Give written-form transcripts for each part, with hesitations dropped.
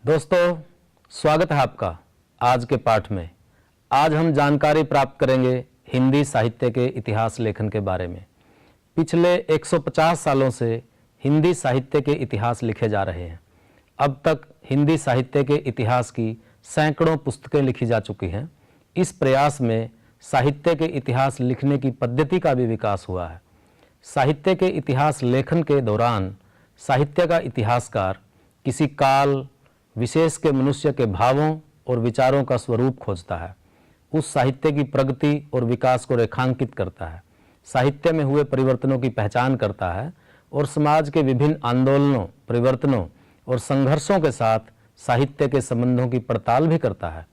दोस्तों, स्वागत है आपका आज के पाठ में। आज हम जानकारी प्राप्त करेंगे हिंदी साहित्य के इतिहास लेखन के बारे में। पिछले 150 सालों से हिंदी साहित्य के इतिहास लिखे जा रहे हैं। अब तक हिंदी साहित्य के इतिहास की सैकड़ों पुस्तकें लिखी जा चुकी हैं। इस प्रयास में साहित्य के इतिहास लिखने की पद्धति का भी विकास हुआ है। साहित्य के इतिहास लेखन के दौरान साहित्य का इतिहासकार किसी काल विशेष के मनुष्य के भावों और विचारों का स्वरूप खोजता है, उस साहित्य की प्रगति और विकास को रेखांकित करता है, साहित्य में हुए परिवर्तनों की पहचान करता है और समाज के विभिन्न आंदोलनों, परिवर्तनों और संघर्षों के साथ साहित्य के संबंधों की पड़ताल भी करता है।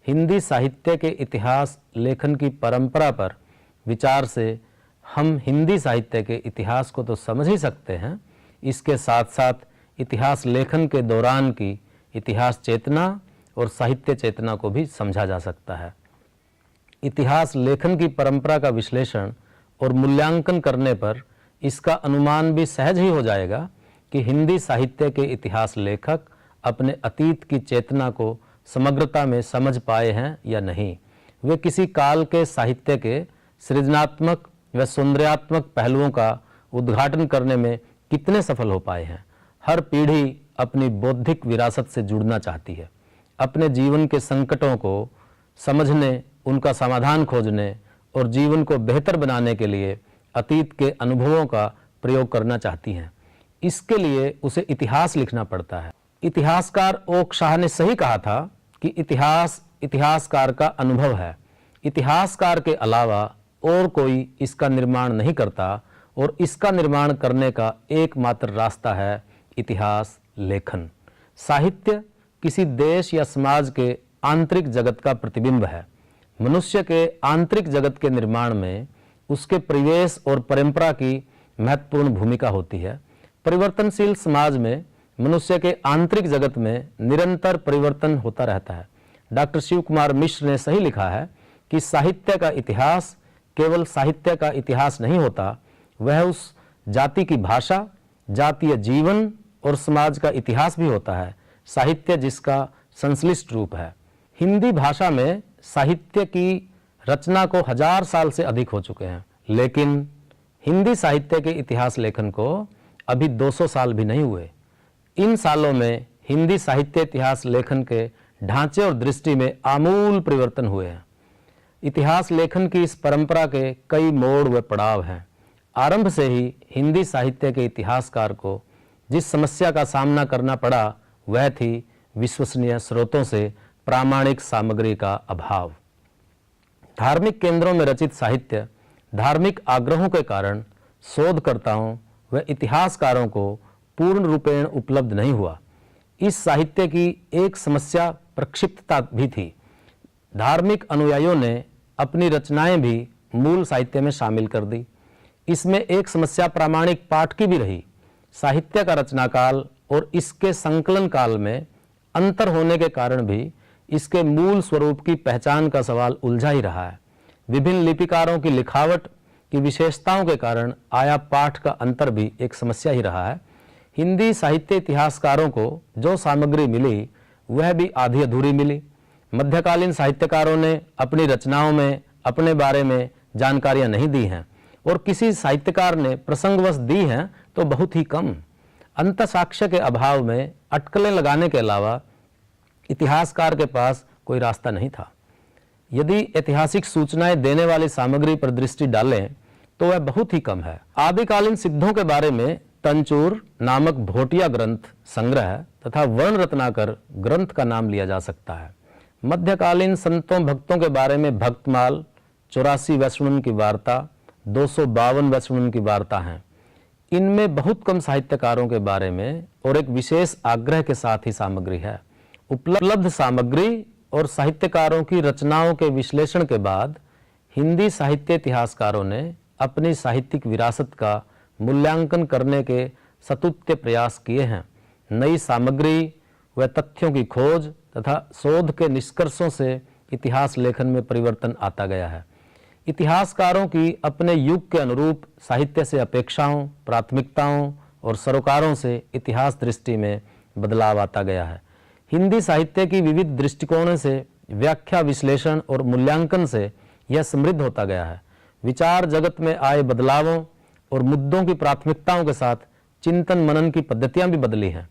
हिंदी साहित्य के इतिहास लेखन की परंपरा पर विचार से हम हिंदी साहित्य के इतिहास को तो समझ ही सकते हैं, इसके साथ साथ इतिहास लेखन के दौरान की इतिहास चेतना और साहित्य चेतना को भी समझा जा सकता है। इतिहास लेखन की परंपरा का विश्लेषण और मूल्यांकन करने पर इसका अनुमान भी सहज ही हो जाएगा कि हिंदी साहित्य के इतिहास लेखक अपने अतीत की चेतना को समग्रता में समझ पाए हैं या नहीं। वे किसी काल के साहित्य के सृजनात्मक व सौंदर्यात्मक पहलुओं का उद्घाटन करने में कितने सफल हो पाए हैं। हर पीढ़ी अपनी बौद्धिक विरासत से जुड़ना चाहती है, अपने जीवन के संकटों को समझने, उनका समाधान खोजने और जीवन को बेहतर बनाने के लिए अतीत के अनुभवों का प्रयोग करना चाहती हैं। इसके लिए उसे इतिहास लिखना पड़ता है। इतिहासकार ओक शाह ने सही कहा था कि इतिहास इतिहासकार का अनुभव है। इतिहासकार के अलावा और कोई इसका निर्माण नहीं करता और इसका निर्माण करने का एकमात्र रास्ता है इतिहास लेखन। साहित्य किसी देश या समाज के आंतरिक जगत का प्रतिबिंब है। मनुष्य के आंतरिक जगत के निर्माण में उसके परिवेश और परंपरा की महत्वपूर्ण भूमिका होती है। परिवर्तनशील समाज में मनुष्य के आंतरिक जगत में निरंतर परिवर्तन होता रहता है। डॉक्टर शिव कुमार मिश्र ने सही लिखा है कि साहित्य का इतिहास केवल साहित्य का इतिहास नहीं होता, वह उस जाति की भाषा, जातीय जीवन और समाज का इतिहास भी होता है, साहित्य जिसका संश्लिष्ट रूप है। हिंदी भाषा में साहित्य की रचना को 1000 साल से अधिक हो चुके हैं, लेकिन हिंदी साहित्य के इतिहास लेखन को अभी 200 साल भी नहीं हुए। इन सालों में हिंदी साहित्य इतिहास लेखन के ढांचे और दृष्टि में आमूल परिवर्तन हुए हैं। इतिहास लेखन की इस परंपरा के कई मोड़ व पड़ाव हैं। आरंभ से ही हिंदी साहित्य के इतिहासकार को जिस समस्या का सामना करना पड़ा वह थी विश्वसनीय स्रोतों से प्रामाणिक सामग्री का अभाव। धार्मिक केंद्रों में रचित साहित्य धार्मिक आग्रहों के कारण शोधकर्ताओं व इतिहासकारों को पूर्ण रूपेण उपलब्ध नहीं हुआ। इस साहित्य की एक समस्या प्रक्षिप्तता भी थी। धार्मिक अनुयायियों ने अपनी रचनाएं भी मूल साहित्य में शामिल कर दी। इसमें एक समस्या प्रामाणिक पाठ की भी रही। साहित्य का रचनाकाल और इसके संकलन काल में अंतर होने के कारण भी इसके मूल स्वरूप की पहचान का सवाल उलझा ही रहा है। विभिन्न लिपिकारों की लिखावट की विशेषताओं के कारण आया पाठ का अंतर भी एक समस्या ही रहा है। हिंदी साहित्य इतिहासकारों को जो सामग्री मिली वह भी आधी अधूरी मिली। मध्यकालीन साहित्यकारों ने अपनी रचनाओं में अपने बारे में जानकारियां नहीं दी हैं और किसी साहित्यकार ने प्रसंगवश दी हैं तो बहुत ही कम। अंतसाक्ष्य के अभाव में अटकलें लगाने के अलावा इतिहासकार के पास कोई रास्ता नहीं था। यदि ऐतिहासिक सूचनाएं देने वाली सामग्री पर दृष्टि डालें तो वह बहुत ही कम है। आदिकालीन सिद्धों के बारे में तंचूर नामक भोटिया ग्रंथ संग्रह तथा वर्ण रत्नाकर ग्रंथ का नाम लिया जा सकता है। मध्यकालीन संतों भक्तों के बारे में भक्तमाल, 84 वैष्णवन की वार्ता, 252 वैष्णवन की वार्ता हैं। इनमें बहुत कम साहित्यकारों के बारे में और एक विशेष आग्रह के साथ ही सामग्री है। उपलब्ध सामग्री और साहित्यकारों की रचनाओं के विश्लेषण के बाद हिंदी साहित्य इतिहासकारों ने अपनी साहित्यिक विरासत का मूल्यांकन करने के सतुत्य प्रयास किए हैं। नई सामग्री व तथ्यों की खोज तथा शोध के निष्कर्षों से इतिहास लेखन में परिवर्तन आता गया है। इतिहासकारों की अपने युग के अनुरूप साहित्य से अपेक्षाओं, प्राथमिकताओं और सरोकारों से इतिहास दृष्टि में बदलाव आता गया है। हिंदी साहित्य की विविध दृष्टिकोणों से व्याख्या, विश्लेषण और मूल्यांकन से यह समृद्ध होता गया है। विचार जगत में आए बदलावों और मुद्दों की प्राथमिकताओं के साथ चिंतन मनन की पद्धतियां भी बदली हैं,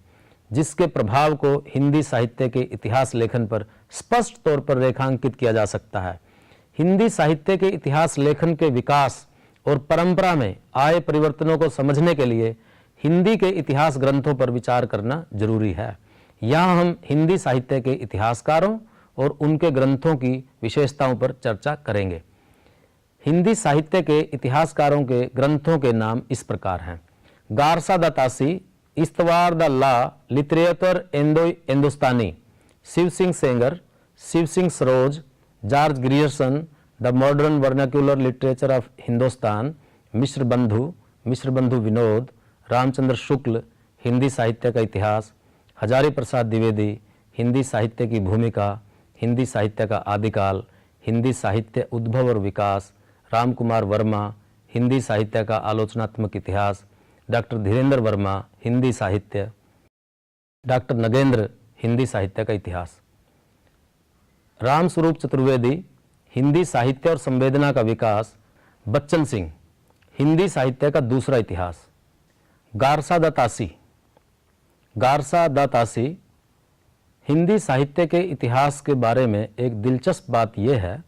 जिसके प्रभाव को हिंदी साहित्य के इतिहास लेखन पर स्पष्ट तौर पर रेखांकित किया जा सकता है। हिंदी साहित्य के इतिहास लेखन के विकास और परंपरा में आए परिवर्तनों को समझने के लिए हिंदी के इतिहास ग्रंथों पर विचार करना जरूरी है। यहाँ हम हिंदी साहित्य के इतिहासकारों और उनके ग्रंथों की विशेषताओं पर चर्चा करेंगे। हिंदी साहित्य के इतिहासकारों के ग्रंथों के नाम इस प्रकार हैं: गारसा द तासी, इस्तवार द ला literature Hindustani, Shiv Singh Sengar, Shiv Singh Saroj, George Grierson, the modern vernacular literature of Hindustan, Mishra Bandhu Vinod, Ramchandra Shukla, Hindi साहित्य का इतिहास, हजारी प्रसाद द्विवेदी, हिंदी साहित्य की भूमिका, हिंदी साहित्य का आदिकाल, हिंदी साहित्य उद्भव और विकास, राम कुमार वर्मा, हिंदी साहित्य का आलोचनात्मक इतिहास, डॉक्टर धीरेन्द्र वर्मा, हिंदी साहित्य, डॉक्टर नगेंद्र, हिंदी साहित्य का इतिहास, राम स्वरूप चतुर्वेदी, हिंदी साहित्य और संवेदना का विकास, बच्चन सिंह, हिंदी साहित्य का दूसरा इतिहास, गारसा द तासी, हिंदी साहित्य के इतिहास के बारे में एक दिलचस्प बात यह है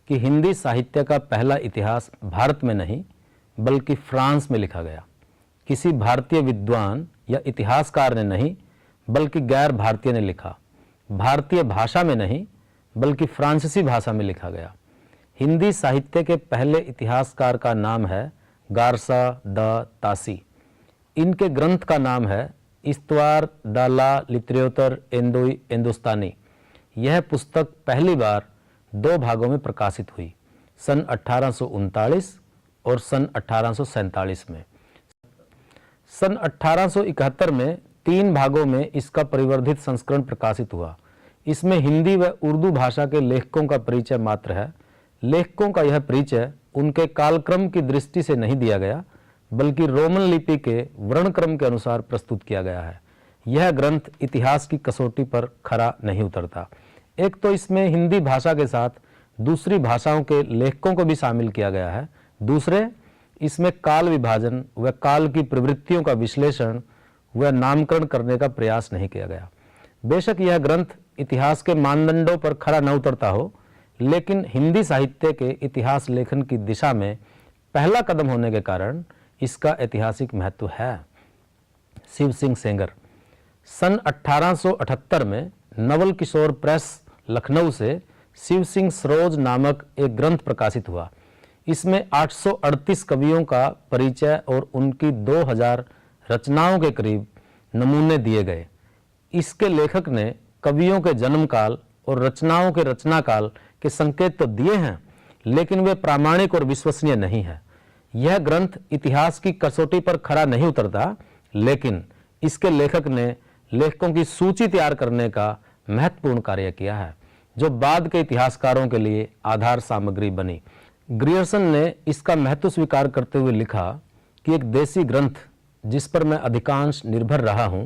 कि हिंदी साहित्य का पहला इतिहास भारत में नहीं बल्कि फ्रांस में लिखा गया। किसी भारतीय विद्वान या इतिहासकार ने नहीं बल्कि गैर भारतीय ने लिखा। भारतीय भाषा में नहीं बल्कि फ्रांसीसी भाषा में लिखा गया। हिंदी साहित्य के पहले इतिहासकार का नाम है गारसा द तासी। इनके ग्रंथ का नाम है इस्तवार द ला लिटरेचर हिंदुस्तानी। यह पुस्तक पहली बार 2 भागों में प्रकाशित हुई, सन 1839 और सन 1847 में। सन 1871 में 3 भागों में इसका परिवर्धित संस्करण प्रकाशित हुआ। इसमें हिंदी व उर्दू भाषा के लेखकों का परिचय मात्र है। लेखकों का यह परिचय उनके कालक्रम की दृष्टि से नहीं दिया गया बल्कि रोमन लिपि के वर्णक्रम के अनुसार प्रस्तुत किया गया है। यह ग्रंथ इतिहास की कसौटी पर खरा नहीं उतरता। एक तो इसमें हिंदी भाषा के साथ दूसरी भाषाओं के लेखकों को भी शामिल किया गया है। दूसरे, इसमें काल विभाजन व काल की प्रवृत्तियों का विश्लेषण व नामकरण करने का प्रयास नहीं किया गया। बेशक यह ग्रंथ इतिहास के मानदंडों पर खरा न उतरता हो, लेकिन हिंदी साहित्य के इतिहास लेखन की दिशा में पहला कदम होने के कारण इसका ऐतिहासिक महत्व है। शिव सिंह सेंगर, सन 1878 में नवल किशोर प्रेस लखनऊ से शिव सिंह सरोज नामक एक ग्रंथ प्रकाशित हुआ। इसमें 838 कवियों का परिचय और उनकी 2000 रचनाओं के करीब नमूने दिए गए। इसके लेखक ने कवियों के जन्म काल और रचनाओं के रचना काल के संकेत तो दिए हैं, लेकिन वे प्रामाणिक और विश्वसनीय नहीं है। यह ग्रंथ इतिहास की कसौटी पर खरा नहीं उतरता, लेकिन इसके लेखक ने लेखकों की सूची तैयार करने का महत्वपूर्ण कार्य किया है, जो बाद के इतिहासकारों के लिए आधार सामग्री बनी। ग्रियर्सन ने इसका महत्व स्वीकार करते हुए लिखा कि एक देसी ग्रंथ जिस पर मैं अधिकांश निर्भर रहा हूं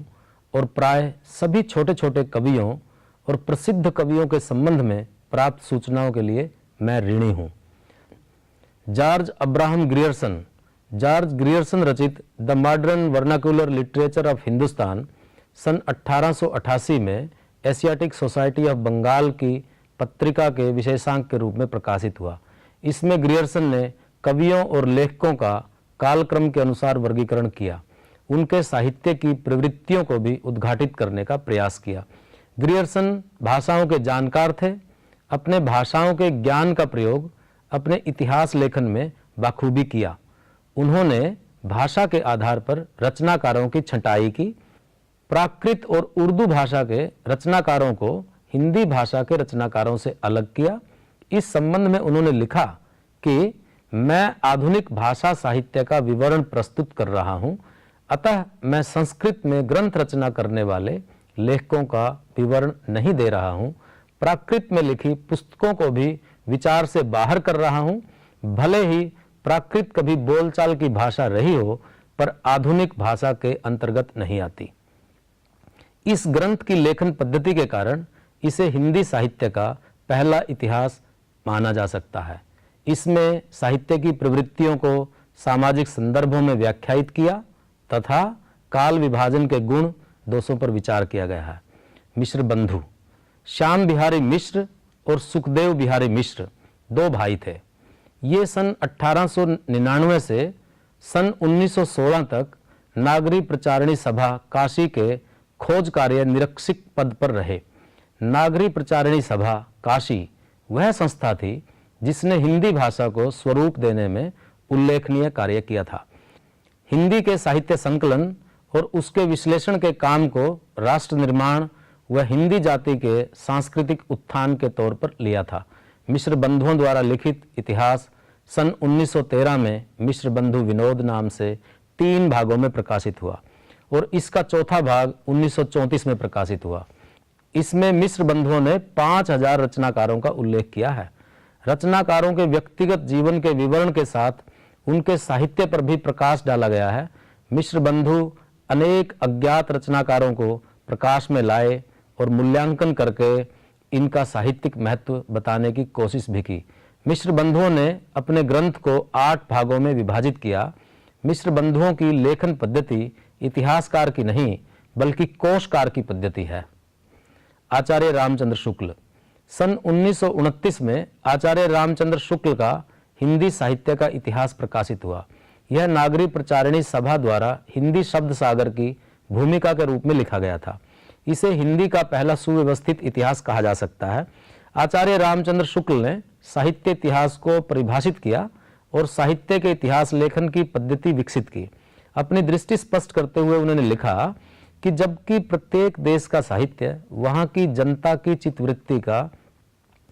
और प्राय सभी छोटे छोटे कवियों और प्रसिद्ध कवियों के संबंध में प्राप्त सूचनाओं के लिए मैं ऋणी हूं। George Abraham Grierson, George Grierson रचित the modern vernacular literature of Hindustan सन 1888 में एशियाटिक सोसाइटी ऑफ बंगाल की पत्रिका के विशेषांक के रूप में प्रकाशित हुआ। इसमें ग्रियर्सन ने कवियों और लेखकों का कालक्रम के अनुसार वर्गीकरण किया, उनके साहित्य की प्रवृत्तियों को भी उद्घाटित करने का प्रयास किया। ग्रियर्सन भाषाओं के जानकार थे। अपने भाषाओं के ज्ञान का प्रयोग अपने इतिहास लेखन में बाखूबी किया। उन्होंने भाषा के आधार पर रचनाकारों की छंटाई की। प्राकृत और उर्दू भाषा के रचनाकारों को हिंदी भाषा के रचनाकारों से अलग किया। इस संबंध में उन्होंने लिखा कि मैं आधुनिक भाषा साहित्य का विवरण प्रस्तुत कर रहा हूं, अतः मैं संस्कृत में ग्रंथ रचना करने वाले लेखकों का विवरण नहीं दे रहा हूं। प्राकृत में लिखी पुस्तकों को भी विचार से बाहर कर रहा हूं। भले ही प्राकृत कभी बोलचाल की भाषा रही हो, पर आधुनिक भाषा के अंतर्गत नहीं आती। इस ग्रंथ की लेखन पद्धति के कारण इसे हिंदी साहित्य का पहला इतिहास माना जा सकता है। इसमें साहित्य की प्रवृत्तियों को सामाजिक संदर्भों में व्याख्यायित किया तथा काल विभाजन के गुण दोषों पर विचार किया गया है। मिश्र बंधु श्याम बिहारी मिश्र और सुखदेव बिहारी मिश्र दो भाई थे। ये सन 1899 से सन 1916 तक नागरी प्रचारणी सभा काशी के खोज कार्य निरीक्षक पद पर रहे। नागरी प्रचारणी सभा काशी वह संस्था थी जिसने हिंदी भाषा को स्वरूप देने में उल्लेखनीय कार्य किया था। हिंदी के साहित्य संकलन और उसके विश्लेषण के काम को राष्ट्र निर्माण व हिंदी जाति के सांस्कृतिक उत्थान के तौर पर लिया था। मिश्र बंधुओं द्वारा लिखित इतिहास सन 1913 में मिश्र बंधु विनोद नाम से 3 भागों में प्रकाशित हुआ और इसका चौथा भाग 1934 में प्रकाशित हुआ। इसमें मिश्र बंधुओं ने 5000 रचनाकारों का उल्लेख किया है। रचनाकारों के व्यक्तिगत जीवन के विवरण के साथ उनके साहित्य पर भी प्रकाश डाला गया है। मिश्र बंधु अनेक अज्ञात रचनाकारों को प्रकाश में लाए और मूल्यांकन करके इनका साहित्यिक महत्व बताने की कोशिश भी की। मिश्र बंधुओं ने अपने ग्रंथ को 8 भागों में विभाजित किया। मिश्र बंधुओं की लेखन पद्धति इतिहासकार की नहीं बल्कि कोशकार की पद्धति है। आचार्य रामचंद्र शुक्ल सन 1929 में आचार्य रामचंद्र शुक्ल का हिंदी साहित्य का इतिहास प्रकाशित हुआ। यह नागरी प्रचारणी सभा द्वारा हिंदी शब्द सागर की भूमिका के रूप में लिखा गया था। इसे हिंदी का पहला सुव्यवस्थित इतिहास कहा जा सकता है। आचार्य रामचंद्र शुक्ल ने साहित्य इतिहास को परिभाषित किया और साहित्य के इतिहास लेखन की पद्धति विकसित की। अपनी दृष्टि स्पष्ट करते हुए उन्होंने लिखा कि जबकि प्रत्येक देश का साहित्य वहां की जनता की चित्तवृत्ति का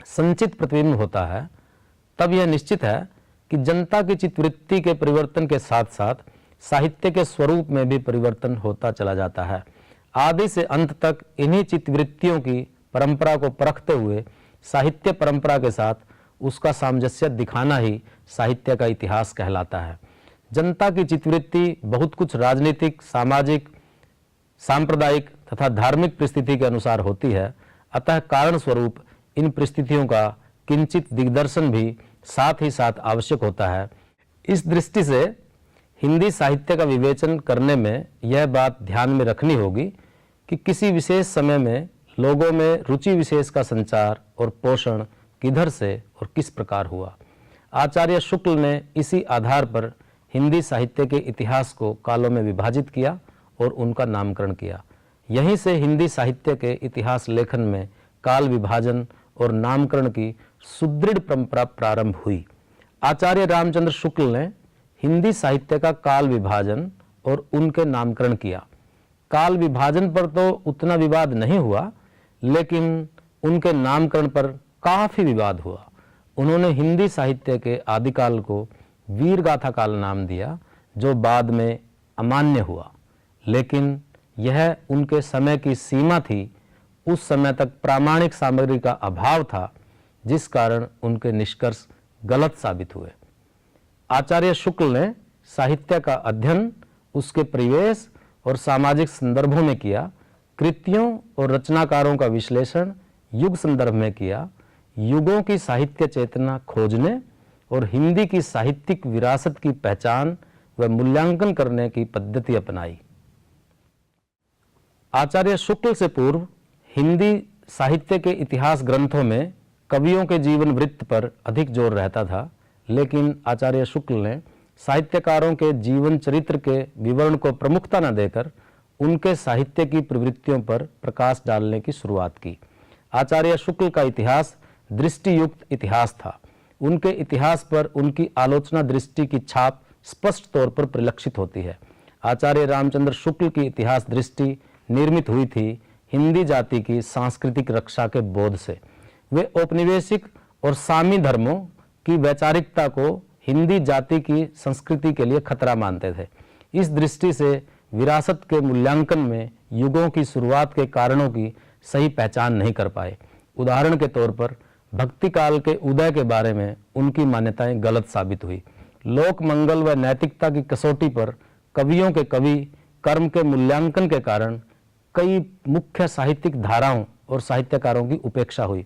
संचित प्रतिबिंब होता है, तब यह निश्चित है कि जनता की चित्तवृत्ति के परिवर्तन के साथ साथ साहित्य के स्वरूप में भी परिवर्तन होता चला जाता है। आदि से अंत तक इन्हीं चित्तवृत्तियों की परंपरा को परखते हुए साहित्य परंपरा के साथ उसका सामंजस्य दिखाना ही साहित्य का इतिहास कहलाता है। जनता की चित्तवृत्ति बहुत कुछ राजनीतिक, सामाजिक, सांप्रदायिक तथा धार्मिक परिस्थिति के अनुसार होती है। अतः कारण स्वरूप इन परिस्थितियों का किंचित दिग्दर्शन भी साथ ही साथ आवश्यक होता है। इस दृष्टि से हिंदी साहित्य का विवेचन करने में यह बात ध्यान में रखनी होगी कि किसी विशेष समय में लोगों में रुचि विशेष का संचार और पोषण किधर से और किस प्रकार हुआ। आचार्य शुक्ल ने इसी आधार पर हिंदी साहित्य के इतिहास को कालों में विभाजित किया और उनका नामकरण किया। यहीं से हिंदी साहित्य के इतिहास लेखन में काल विभाजन और नामकरण की सुदृढ़ परंपरा प्रारंभ हुई। आचार्य रामचंद्र शुक्ल ने हिंदी साहित्य का काल विभाजन और उनके नामकरण किया। काल विभाजन पर तो उतना विवाद नहीं हुआ, लेकिन उनके नामकरण पर काफी विवाद हुआ। उन्होंने हिंदी साहित्य के आदिकाल को वीरगाथा काल नाम दिया, जो बाद में अमान्य हुआ, लेकिन यह उनके समय की सीमा थी। उस समय तक प्रामाणिक सामग्री का अभाव था, जिस कारण उनके निष्कर्ष गलत साबित हुए। आचार्य शुक्ल ने साहित्य का अध्ययन उसके परिवेश और सामाजिक संदर्भों में किया। कृतियों और रचनाकारों का विश्लेषण युग संदर्भ में किया। युगों की साहित्य चेतना खोजने और हिंदी की साहित्यिक विरासत की पहचान व मूल्यांकन करने की पद्धति अपनाई। आचार्य शुक्ल से पूर्व हिंदी साहित्य के इतिहास ग्रंथों में कवियों के जीवन वृत्त पर अधिक जोर रहता था, लेकिन आचार्य शुक्ल ने साहित्यकारों के जीवन चरित्र के विवरण को प्रमुखता न देकर उनके साहित्य की प्रवृत्तियों पर प्रकाश डालने की शुरुआत की। आचार्य शुक्ल का इतिहास दृष्टियुक्त इतिहास था। उनके इतिहास पर उनकी आलोचना दृष्टि की छाप स्पष्ट तौर पर परिलक्षित होती है। आचार्य रामचंद्र शुक्ल की इतिहास दृष्टि निर्मित हुई थी हिंदी जाति की सांस्कृतिक रक्षा के बोध से। वे औपनिवेशिक और सामी धर्मों की वैचारिकता को हिंदी जाति की संस्कृति के लिए खतरा मानते थे। इस दृष्टि से विरासत के मूल्यांकन में युगों की शुरुआत के कारणों की सही पहचान नहीं कर पाए। उदाहरण के तौर पर भक्ति काल के उदय के बारे में उनकी मान्यताएं गलत साबित हुई। लोक मंगल व नैतिकता की कसौटी पर कवियों के कवि कर्म के मूल्यांकन के कारण कई मुख्य साहित्यिक धाराओं और साहित्यकारों की उपेक्षा हुई।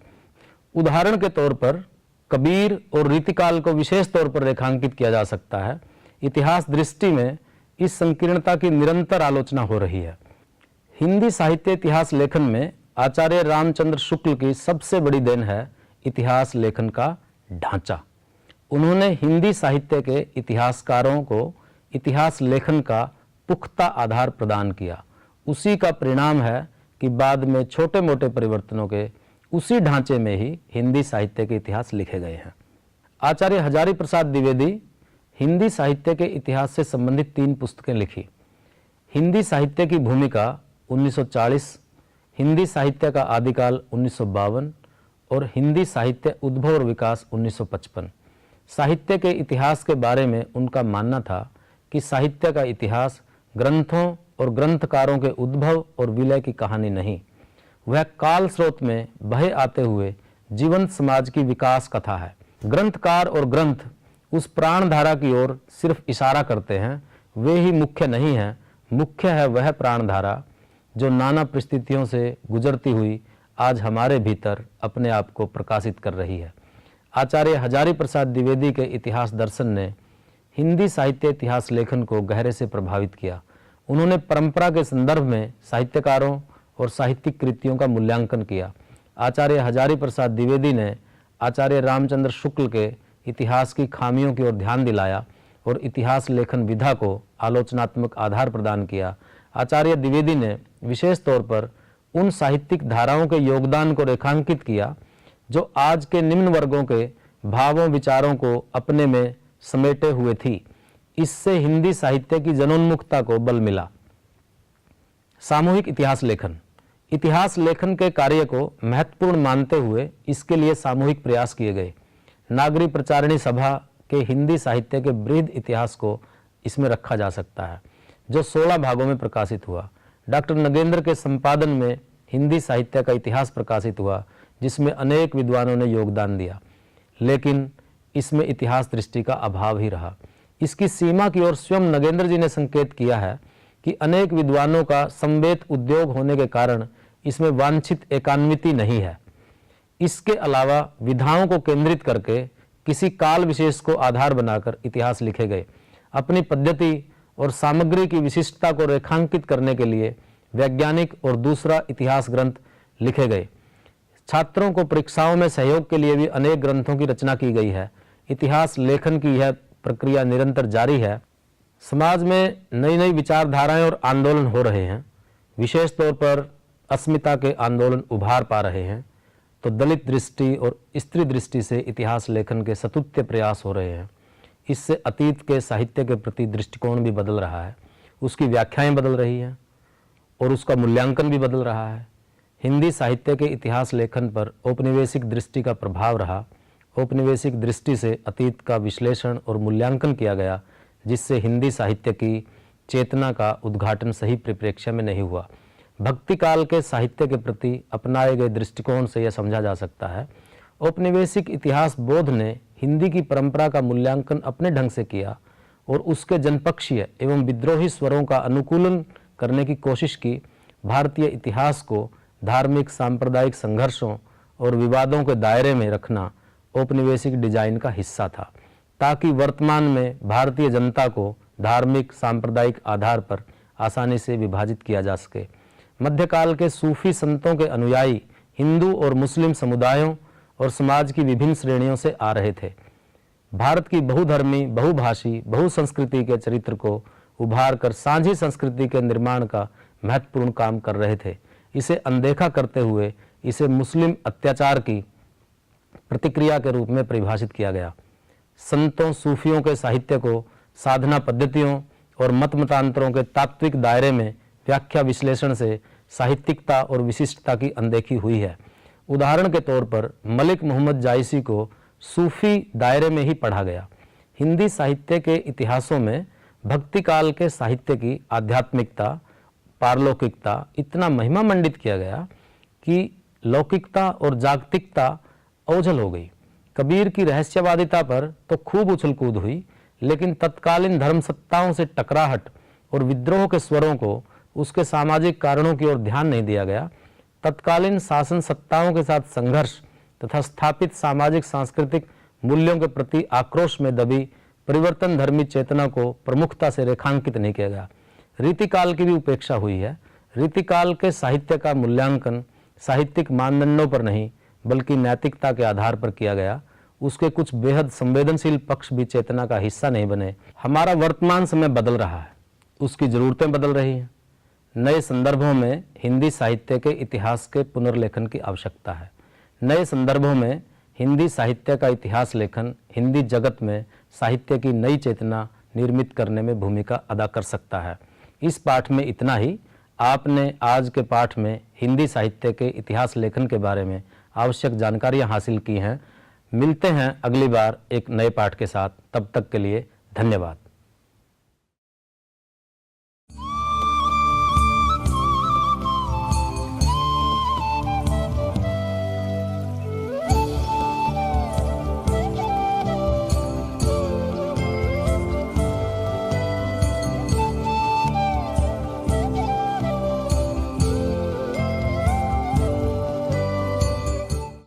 उदाहरण के तौर पर कबीर और रीतिकाल को विशेष तौर पर रेखांकित किया जा सकता है। इतिहास दृष्टि में इस संकीर्णता की निरंतर आलोचना हो रही है। हिंदी साहित्य इतिहास लेखन में आचार्य रामचंद्र शुक्ल की सबसे बड़ी देन है इतिहास लेखन का ढांचा। उन्होंने हिंदी साहित्य के इतिहासकारों को इतिहास लेखन का पुख्ता आधार प्रदान किया। उसी का परिणाम है कि बाद में छोटे मोटे परिवर्तनों के उसी ढांचे में ही हिंदी साहित्य के इतिहास लिखे गए हैं। आचार्य हजारी प्रसाद द्विवेदी हिंदी साहित्य के इतिहास से संबंधित 3 पुस्तकें लिखी। हिंदी साहित्य की भूमिका 1940, हिंदी साहित्य का आदिकाल 1952 और हिंदी साहित्य उद्भव और विकास 1955। साहित्य के इतिहास के बारे में उनका मानना था कि साहित्य का इतिहास ग्रंथों और ग्रंथकारों के उद्भव और विलय की कहानी नहीं, वह काल स्रोत में बहे आते हुए जीवंत समाज की विकास कथा है। ग्रंथकार और ग्रंथ उस प्राण धारा की ओर सिर्फ इशारा करते हैं, वे ही मुख्य नहीं हैं। मुख्य है वह प्राण धारा जो नाना परिस्थितियों से गुजरती हुई आज हमारे भीतर अपने आप को प्रकाशित कर रही है। आचार्य हजारी प्रसाद द्विवेदी के इतिहास दर्शन ने हिंदी साहित्य इतिहास लेखन को गहरे से प्रभावित किया। उन्होंने परंपरा के संदर्भ में साहित्यकारों और साहित्यिक कृतियों का मूल्यांकन किया। आचार्य हजारी प्रसाद द्विवेदी ने आचार्य रामचंद्र शुक्ल के इतिहास की खामियों की ओर ध्यान दिलाया और इतिहास लेखन विधा को आलोचनात्मक आधार प्रदान किया। आचार्य द्विवेदी ने विशेष तौर पर उन साहित्यिक धाराओं के योगदान को रेखांकित किया जो आज के निम्न वर्गों के भावों विचारों को अपने में समेटे हुए थी। इससे हिंदी साहित्य की जनोन्मुखता को बल मिला। सामूहिक इतिहास लेखन। इतिहास लेखन के कार्य को महत्वपूर्ण मानते हुए इसके लिए सामूहिक प्रयास किए गए। नागरी प्रचारिणी सभा के हिंदी साहित्य के बृहद इतिहास को इसमें रखा जा सकता है, जो 16 भागों में प्रकाशित हुआ। डॉक्टर नगेंद्र के संपादन में हिंदी साहित्य का इतिहास प्रकाशित हुआ, जिसमें अनेक विद्वानों ने योगदान दिया, लेकिन इसमें इतिहास दृष्टि का अभाव ही रहा। इसकी सीमा की ओर स्वयं नगेंद्र जी ने संकेत किया है कि अनेक विद्वानों का समवेत उद्योग होने के कारण इसमें वांछित एकान्विति नहीं है। इसके अलावा विधाओं को केंद्रित करके किसी काल विशेष को आधार बनाकर इतिहास लिखे गए। अपनी पद्धति और सामग्री की विशिष्टता को रेखांकित करने के लिए वैज्ञानिक और दूसरा इतिहास ग्रंथ लिखे गए। छात्रों को परीक्षाओं में सहयोग के लिए भी अनेक ग्रंथों की रचना की गई है। इतिहास लेखन की यह प्रक्रिया निरंतर जारी है। समाज में नई नई विचारधाराएं और आंदोलन हो रहे हैं। विशेष तौर पर अस्मिता के आंदोलन उभार पा रहे हैं, तो दलित दृष्टि और स्त्री दृष्टि से इतिहास लेखन के सतुत्य प्रयास हो रहे हैं। इससे अतीत के साहित्य के प्रति दृष्टिकोण भी बदल रहा है, उसकी व्याख्याएं बदल रही हैं और उसका मूल्यांकन भी बदल रहा है। हिंदी साहित्य के इतिहास लेखन पर औपनिवेशिक दृष्टि का प्रभाव रहा। औपनिवेशिक दृष्टि से अतीत का विश्लेषण और मूल्यांकन किया गया, जिससे हिंदी साहित्य की चेतना का उद्घाटन सही परिप्रेक्ष्य में नहीं हुआ। भक्ति काल के साहित्य के प्रति अपनाए गए दृष्टिकोण से यह समझा जा सकता है। औपनिवेशिक इतिहास बोध ने हिंदी की परंपरा का मूल्यांकन अपने ढंग से किया और उसके जनपक्षीय एवं विद्रोही स्वरों का अनुकूलन करने की कोशिश की। भारतीय इतिहास को धार्मिक सांप्रदायिक संघर्षों और विवादों के दायरे में रखना औपनिवेशिक डिजाइन का हिस्सा था, ताकि वर्तमान में भारतीय जनता को धार्मिक सांप्रदायिक आधार पर आसानी से विभाजित किया जा सके। मध्यकाल के सूफी संतों के अनुयायी हिंदू और मुस्लिम समुदायों और समाज की विभिन्न श्रेणियों से आ रहे थे। भारत की बहुधर्मी, बहुभाषी, बहुसंस्कृति के चरित्र को उभार कर साझी संस्कृति के निर्माण का महत्वपूर्ण काम कर रहे थे। इसे अनदेखा करते हुए इसे मुस्लिम अत्याचार की प्रतिक्रिया के रूप में परिभाषित किया गया। संतों सूफियों के साहित्य को साधना पद्धतियों और मत मतांतरों के तात्विक दायरे में व्याख्या विश्लेषण से साहित्यिकता और विशिष्टता की अनदेखी हुई है। उदाहरण के तौर पर मलिक मोहम्मद जायसी को सूफी दायरे में ही पढ़ा गया। हिंदी साहित्य के इतिहासों में भक्ति काल के साहित्य की आध्यात्मिकता, पारलौकिकता इतना महिमा मंडित किया गया कि लौकिकता और जागतिकता ओझल हो गई। कबीर की रहस्यवादिता पर तो खूब उछल कूद हुई, लेकिन तत्कालीन धर्म सत्ताओं से टकराहट और विद्रोह के स्वरों को उसके सामाजिक कारणों की ओर ध्यान नहीं दिया गया, तत्कालीन शासन सत्ताओं के साथ संघर्ष तथा स्थापित सामाजिक सांस्कृतिक मूल्यों के प्रति आक्रोश में दबी परिवर्तन धर्मी चेतना को प्रमुखता से रेखांकित नहीं किया गया। रीतिकाल की भी उपेक्षा हुई है। रीतिकाल के साहित्य का मूल्यांकन साहित्यिक मानदंडों पर नहीं बल्कि नैतिकता के आधार पर किया गया। उसके कुछ बेहद संवेदनशील पक्ष भी चेतना का हिस्सा नहीं बने। हमारा वर्तमान समय बदल रहा है, उसकी जरूरतें बदल रही हैं। नए संदर्भों में हिंदी साहित्य के इतिहास के पुनर्लेखन की आवश्यकता है। नए संदर्भों में हिंदी साहित्य का इतिहास लेखन हिंदी जगत में साहित्य की नई चेतना निर्मित करने में भूमिका अदा कर सकता है। इस पाठ में इतना ही। आपने आज के पाठ में हिंदी साहित्य के इतिहास लेखन के बारे में आवश्यक जानकारियां हासिल की हैं। मिलते हैं अगली बार एक नए पाठ के साथ। तब तक के लिए धन्यवाद।